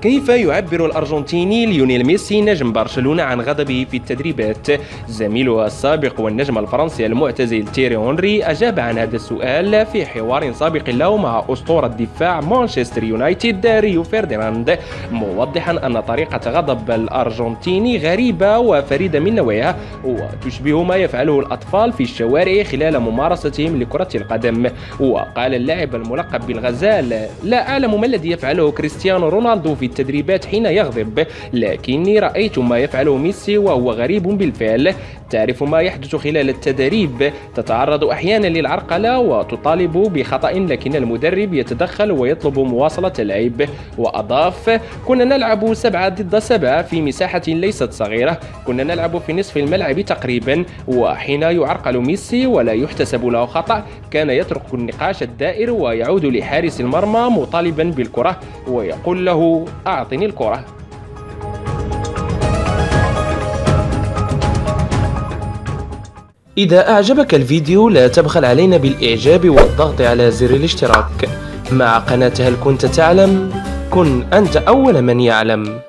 كيف يعبر الأرجنتيني ليونيل ميسي نجم برشلونة عن غضبه في التدريبات؟ زميله السابق والنجم الفرنسي المعتزل تيري أونري أجاب عن هذا السؤال في حوار سابق له مع أسطورة دفاع مانشستر يونايتد ريو فرديناند، موضحا أن طريقة غضب الأرجنتيني غريبة وفريدة من نوعها وتشبه ما يفعله الأطفال في الشوارع خلال ممارستهم لكرة القدم. وقال اللاعب الملقب بالغزال: لا أعلم ما الذي يفعله كريستيانو رونالدو في التدريبات حين يغضب، لكني رأيت ما يفعله ميسي وهو غريب بالفعل. تعرف ما يحدث خلال التدريب، تتعرض أحيانا للعرقلة وتطالب بخطأ، لكن المدرب يتدخل ويطلب مواصلة اللعب. وأضاف: كنا نلعب 7 ضد 7 في مساحة ليست صغيرة، كنا نلعب في نصف الملعب تقريبا، وحين يعرقل ميسي ولا يحتسب له خطأ كان يترك النقاش الدائر ويعود لحارس المرمى مطالبا بالكرة ويقول له: أعطني الكرة. إذا أعجبك الفيديو لا تبخل علينا بالإعجاب والضغط على زر الاشتراك. مع قناة هل كنت تعلم؟ كن أنت أول من يعلم.